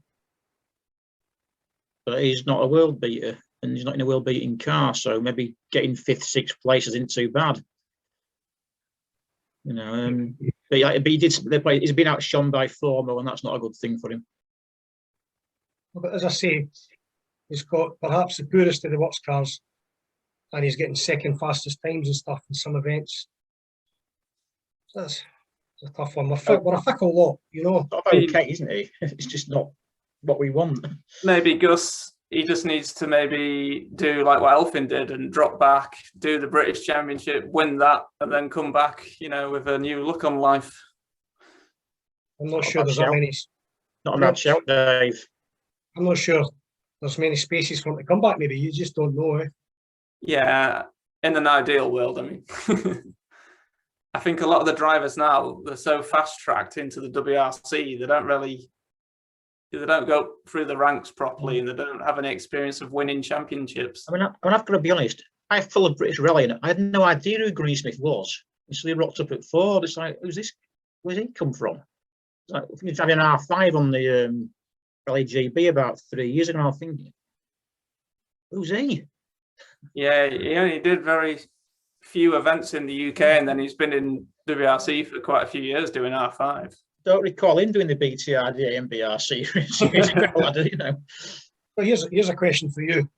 but he's not a world beater. And he's not in a world-beating car, so maybe getting 5th, 6th place isn't too bad. But he's been outshone by Formo, and that's not a good thing for him. But as I say, he's got perhaps the poorest of the works cars, and he's getting second fastest times and stuff in some events. So that's a tough one. We're a fickle lot, Okay, isn't he? It's just not what we want. Maybe Gus. He just needs to maybe do like what Elfin did and drop back, do the British Championship, win that, and then come back, with a new look on life. I'm not sure there's that many. Not a bad shout, Dave. I'm not sure there's many spaces for him to come back. Maybe you just don't know. Yeah, in an ideal world, I mean. I think a lot of the drivers now, they're so fast-tracked into the WRC, they don't go through the ranks properly and they don't have any experience of winning championships. I mean, I've got to be honest, I followed British Rally and I had no idea who Greensmith was. So he rocked up at Ford. It's like, who's this? Where's he come from? It's like, I think he's having an R5 on the Rally GB about 3 years ago. And I'm thinking, who's he? Yeah, he only did very few events in the UK and then he's been in WRC for quite a few years doing R5. Don't recall him doing the BTRD and BR series. Well, here's a question for you.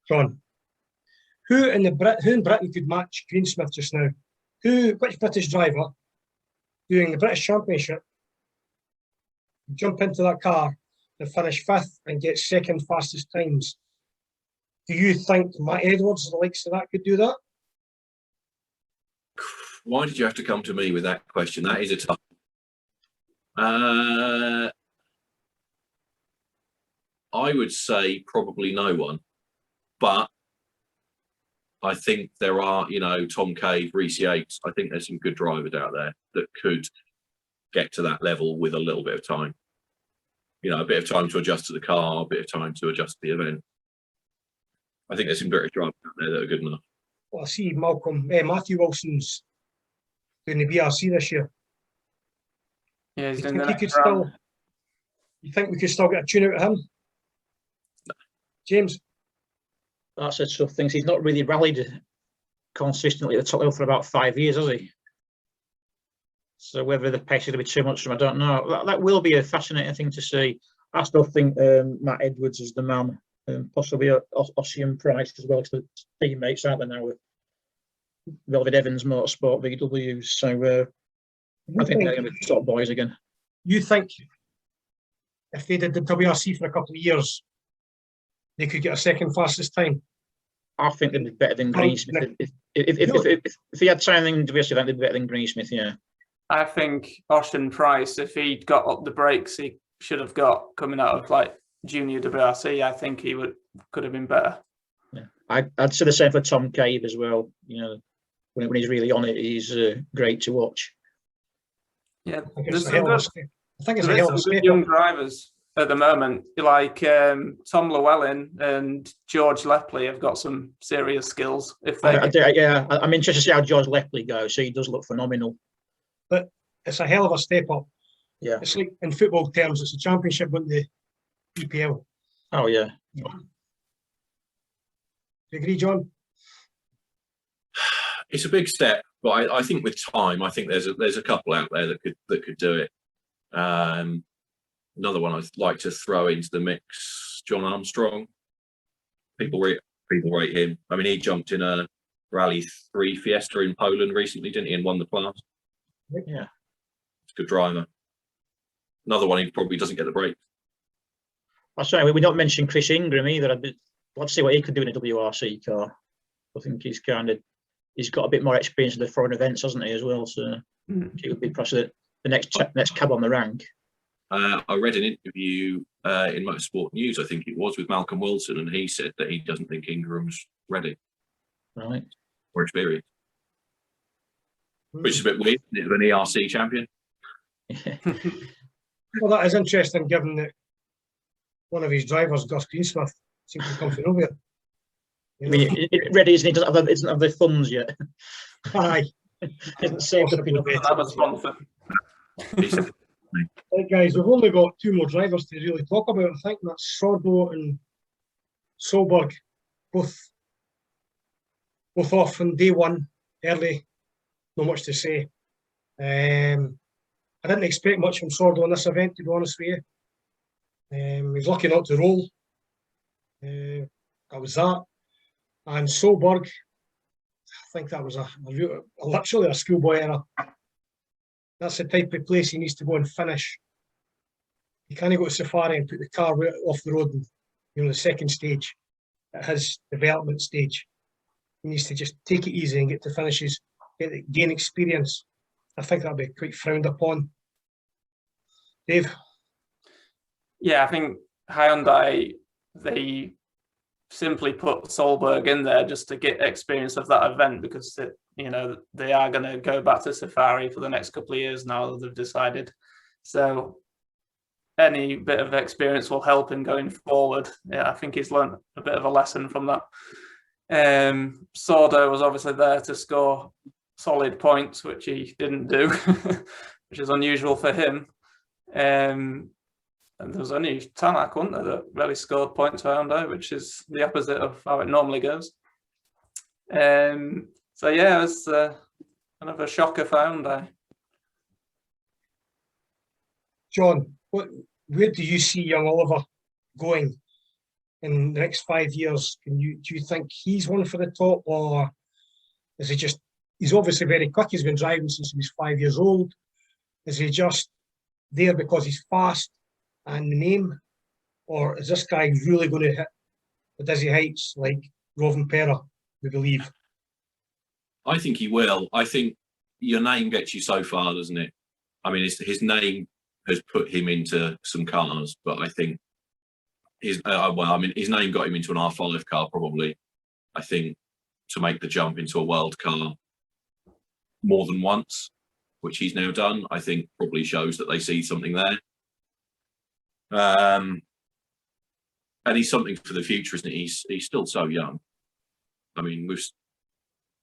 John, who in Britain could match Greensmith just now? Which British driver doing the British Championship jump into that car and finish 5th and get 2nd fastest times? Do you think Matt Edwards, the likes of that, could do that? Why did you have to come to me with that question? That is a tough. I would say probably no one, but I think there are, Tom Cave, Reece Yates. I think there's some good drivers out there that could get to that level with a little bit of time. A bit of time to adjust to the car, a bit of time to adjust to the event. I think there's some British drivers out there that are good enough. Well, I see Matthew Wilson's doing the BRC this year. Yeah, he's You doing think, the next round. you think we could still get a tune out of him? No. James? That's a tough thing. He's not really rallied consistently at the top level for about 5 years, has he? So whether the pace is going to be too much for him, I don't know. That will be a fascinating thing to see. I still think Matt Edwards is the man, possibly Ossie and Price as well, as the teammates out there now with Velvet Evans Motorsport VWs. So I think they're going to be top boys again. You think if they did the WRC for a couple of years, they could get a 2nd fastest time? I think they'd be better than Greensmith. If he had something in WRC, I think they'd be better than Greensmith, yeah. I think Austin Price, if he'd got up the brakes he should have got coming out of like junior WRC, I think he could have been better. Yeah. I'd say the same for Tom Cave as well. When he's really on it, he's great to watch. Yeah, I think there's it's a hell of a some step good young up. drivers at the moment, like Tom Llewellyn and George Lepley have got some serious skills. If they, I'm interested to see how George Lepley goes. He does look phenomenal. But it's a hell of a step up. Yeah. It's like, in football terms, it's a championship with the EPL. Oh yeah. Do you agree, John? It's a big step, but I think with time, I think there's a couple out there that could do it. Another one I'd like to throw into the mix, John Armstrong. People rate him. I mean, he jumped in a Rally 3 Fiesta in Poland recently, didn't he, and won the class. Yeah, it's a good driver. Another one who probably doesn't get the break. I'm sorry, we don't mention Chris Ingram either. I'd like to see what he could do in a WRC car. I think he's got a bit more experience in the foreign events, hasn't he, as well? So he would be possibly the next cab on the rank. I read an interview in Motorsport News, I think it was, with Malcolm Wilson, and he said that he doesn't think Ingram's ready. Right. Or experienced. Which is a bit weird, isn't it, of an ERC champion? Well, that is interesting, given that one of his drivers, Gus Greensmith, seems to come from nowhere. I mean, ready, isn't he? Doesn't have the funds yet. Aye. Isn't saved up enough. have a sponsor. Right, guys, we've only got 2 more drivers to really talk about. I think that's Sordo and Solberg, both off on day 1 early. Not much to say. I didn't expect much from Sordo in this event, to be honest with you. He was lucky not to roll. That was that. And Solberg, I think that was literally a schoolboy error. That's the type of place he needs to go and finish. He can't go to Safari and put the car right off the road in the second stage, at his development stage. He needs to just take it easy and get to finishes, gain experience. I think that'll be quite frowned upon. Dave? Yeah, I think Hyundai, they simply put Solberg in there just to get experience of that event, because they are going to go back to Safari for the next couple of years now that they've decided. So any bit of experience will help him going forward. Yeah, I think he's learned a bit of a lesson from that. Sordo was obviously there to score solid points, which he didn't do, which is unusual for him. And there was only Tache, wasn't there, that really scored points for Hyundai, which is the opposite of how it normally goes. So yeah, it was kind of a shocker for Hyundai. John, where do you see young Oliver going in the next 5 years, do you think he's one for the top, or is he just, he's obviously very quick, he's been driving since he was 5 years old. Is he just there because he's fast and the name, or is this guy really going to hit the dizzy heights like Rovin Pera, we believe? I think he will. I think your name gets you so far, doesn't it? I mean, his name has put him into some cars, but I think his name got him into an R5 car probably. I think to make the jump into a world car more than once, which he's now done, I think probably shows that they see something there. And he's something for the future, isn't he? He's still so young. I mean,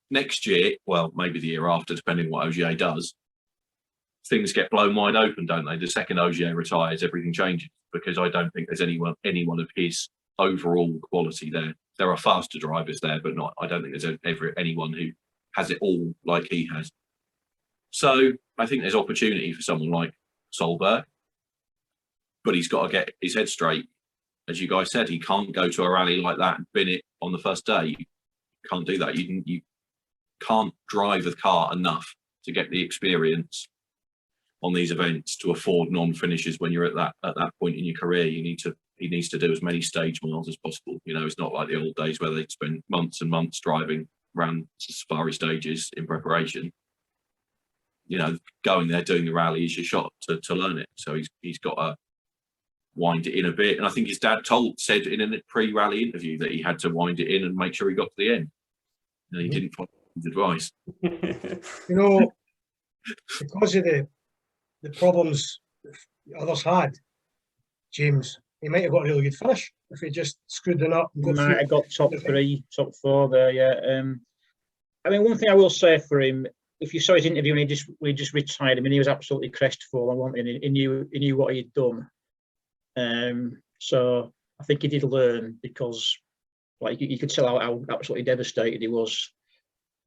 next year, well, maybe the year after, depending what OGA does, things get blown wide open, don't they? The second OGA retires, everything changes, because I don't think there's anyone of his overall quality there. There are faster drivers there, but I don't think there's ever anyone who has it all like he has. So I think there's opportunity for someone like Solberg, but he's got to get his head straight. As you guys said, he can't go to a rally like that and bin it on the first day. You can't do that. You can't drive the car enough to get the experience on these events to afford non-finishes when you're at that point in your career. He needs to do as many stage miles as possible. You know, it's not like the old days where they'd spend months and months driving around safari stages in preparation. You know, going there, doing the rally is your shot to learn it. So he's got to wind it in a bit. And I think his dad said in a pre-rally interview that he had to wind it in and make sure he got to the end. And he didn't follow his advice. You know, because of the problems others had, James, he might have got a really good finish if he just screwed it up. Might have got top 3, top 4 there, yeah. I mean, one thing I will say for him, if you saw his interview and we just retired, I mean, he was absolutely crestfallen, wasn't he? He knew what he'd done. So I think he did learn, because like you could tell how absolutely devastated he was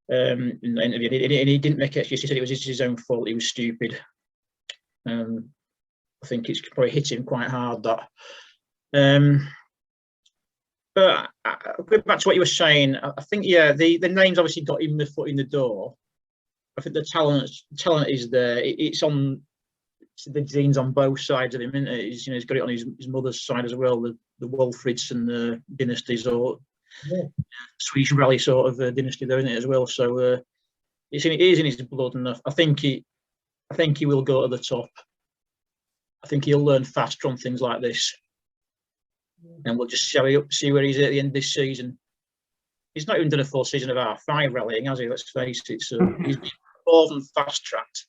in the interview. And he didn't make excuses. He said it was his own fault. He was stupid. I think it's probably hit him quite hard, that. But going back to what you were saying, I think, yeah, the names obviously got him the foot in the door. I think the talent is there. It's on the genes on both sides of him, isn't it? He's got it on his mother's side as well, the Wolfrids and the dynasties, or Swedish rally sort of dynasty there, isn't it, as well? So it is in his blood, and I think he will go to the top. I think he'll learn fast on things like this, and we'll just see where he's at the end of this season. He's not even done a full season of R5 rallying, has he? Let's face it. So he's been more than fast tracked.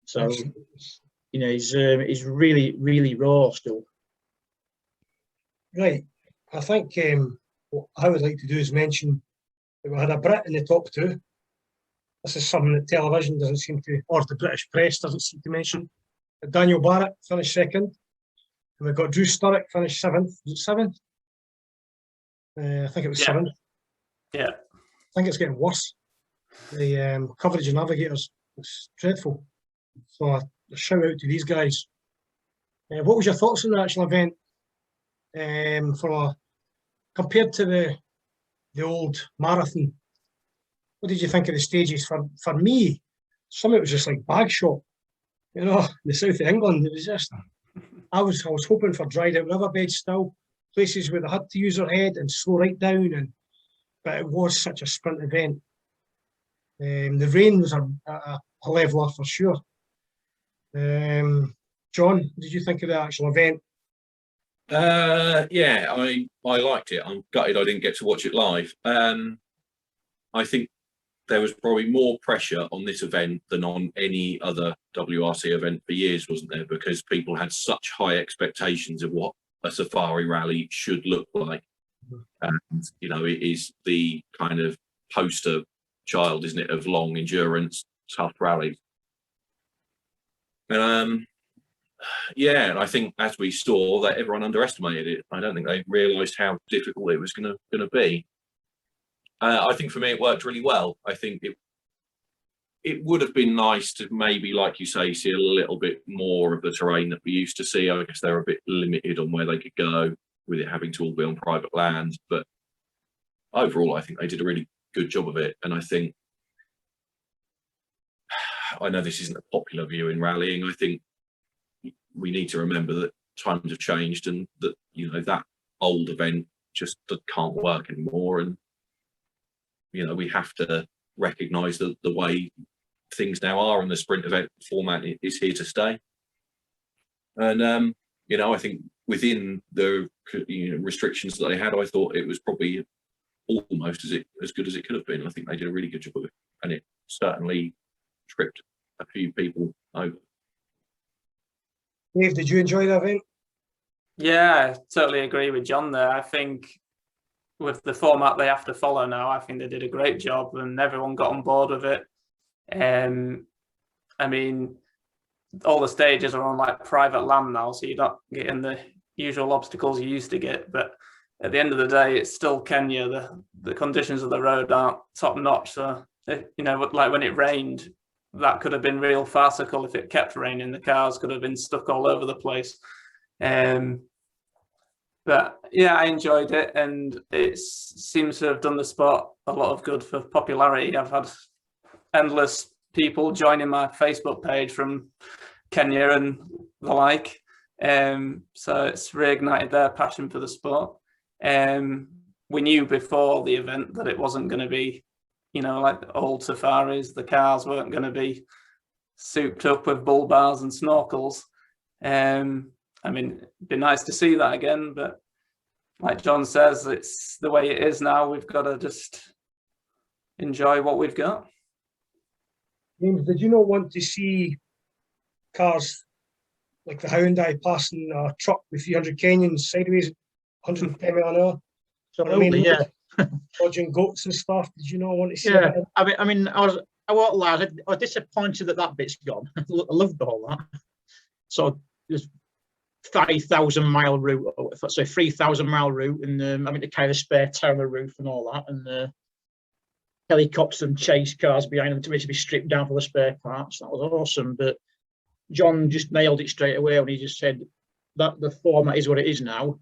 So you know, he's really, really raw still. Right. I think what I would like to do is mention that we had a Brit in the top 2. This is something that television doesn't seem to, or the British press doesn't seem to mention. Daniel Barrett finished 2nd. And we've got Drew Sturrock finished 7th. Was it 7th? I think it was 7th. Yeah. I think it's getting worse. The coverage of navigators is dreadful. So a shout out to these guys. What was your thoughts on the actual event? Compared to the old marathon, what did you think of the stages? For me, some of it was just like bag shot. You know, in the south of England, it was just. I was hoping for dried out riverbeds still, places where they had to use their head and slow right down, but it was such a sprint event. The rain was a leveler for sure. John, what did you think of the actual event? Yeah, I liked it. I'm gutted I didn't get to watch it live. I think there was probably more pressure on this event than on any other WRC event for years, wasn't there? Because people had such high expectations of what a safari rally should look like. And, you know, it is the kind of poster child, isn't it, of long endurance, tough rallies. Yeah, and I think as we saw that everyone underestimated it. I don't think they realised how difficult it was going to be. I think for me it worked really well. I think it would have been nice to maybe, like you say, see a little bit more of the terrain that we used to see. I guess they're a bit limited on where they could go. with it having to all be on private land. But overall, I think they did a really good job of it. And I think, I know this isn't a popular view in rallying. I think we need to remember that times have changed and that, you know, that old event just can't work anymore. And, you know, we have to recognise that the way things now are and the sprint event format is here to stay. And, you know, I think within the restrictions that they had, I thought it was probably almost as good as it could have been. I think they did a really good job of it, and it certainly tripped a few people over. Dave, did you enjoy the event? Yeah, I totally agree with John there. I think with the format they have to follow now, I think they did a great job and everyone got on board with it. I mean, all the stages are on like private land now, so you're not getting the usual obstacles you used to get. But at the end of the day, it's still Kenya. The conditions of the road aren't top notch. So, you know, like when it rained, that could have been real farcical if it kept raining. The cars could have been stuck all over the place. But yeah, I enjoyed it, and it seems to have done the sport a lot of good for popularity. I've had endless people joining my Facebook page from Kenya and the like. So it's reignited their passion for the sport. We knew before the event that it wasn't going to be, you know, like the old safaris. The cars weren't going to be souped up with bull bars and snorkels. I mean, it'd be nice to see that again, but like John says, it's the way it is now. We've got to just enjoy what we've got. James, did you not want to see cars like the Hyundai passing a truck with 300 Kenyans sideways, 110 mile an hour? Absolutely, yeah. Dodging goats and stuff. Did you not want to see Yeah, that? I mean, I won't lie, I was disappointed that bit's gone. I loved all that. So there's 5,000 mile route, so 3,000 mile route, and I mean to carry the spare tire on the roof and all that, and helicopters and chase cars behind them to basically be stripped down for the spare parts. That was awesome. But John just nailed it straight away when he just said that the format is what it is now.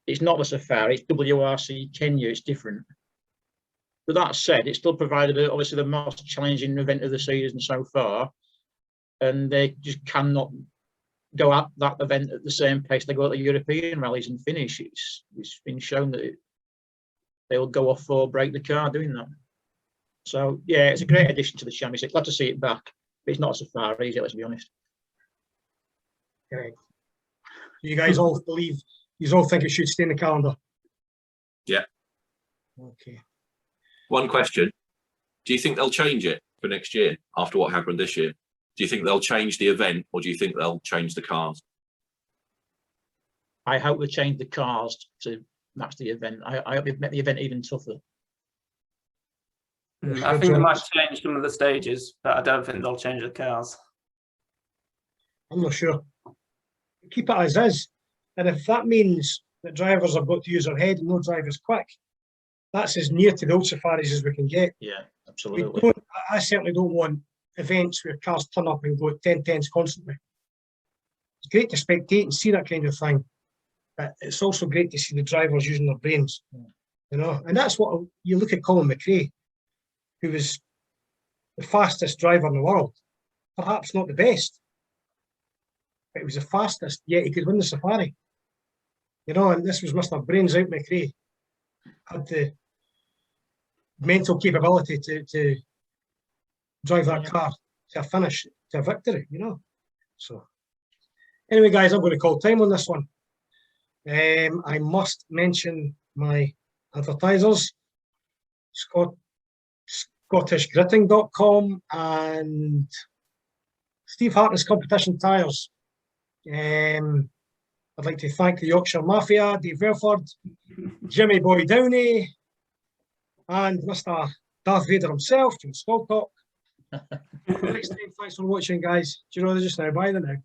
It's not the safari, it's WRC Kenya, it's different. But that said, it still provided obviously the most challenging event of the season so far, and they just cannot go at that event at the same pace they go at the European rallies and finish. It's been shown that they'll go off or break the car doing that. So yeah, it's a great addition to the championship. Glad to see it back. But it's not a safari, is it? Let's be honest. Okay. You guys all believe, you all think it should stay in the calendar? Yeah. Okay. One question. Do you think they'll change it for next year after what happened this year? Do you think they'll change the event, or do you think they'll change the cars? I hope they change the cars to match the event. I hope they've made the event even tougher. I think they might change some of the stages, but I don't think they'll change the cars. I'm not sure. Keep it as is. And if that means that drivers have got to use their head and no drivers quick, that's as near to the old safaris as we can get. Yeah, absolutely. I certainly don't want events where cars turn up and go at 10-10s constantly. It's great to spectate and see that kind of thing, but it's also great to see the drivers using their brains, you know. And that's what you look at Colin McRae, who was the fastest driver in the world, perhaps not the best, but he was the fastest, yet he could win the safari, you know. And this was Mr. Brains Out McRae, had the mental capability to drive that car to a finish, to a victory, you know. So anyway, guys, I'm going to call time on this one. I must mention my advertisers, ScottishGritting.com and Steve Hartness Competition Tyres. I'd like to thank the Yorkshire Mafia, Dave Welford, Jimmy Boy Downie, and Mr. Darth Vader himself, Jim Scoltock. Next time, thanks for watching, guys. Do you know they're just now? Bye the now.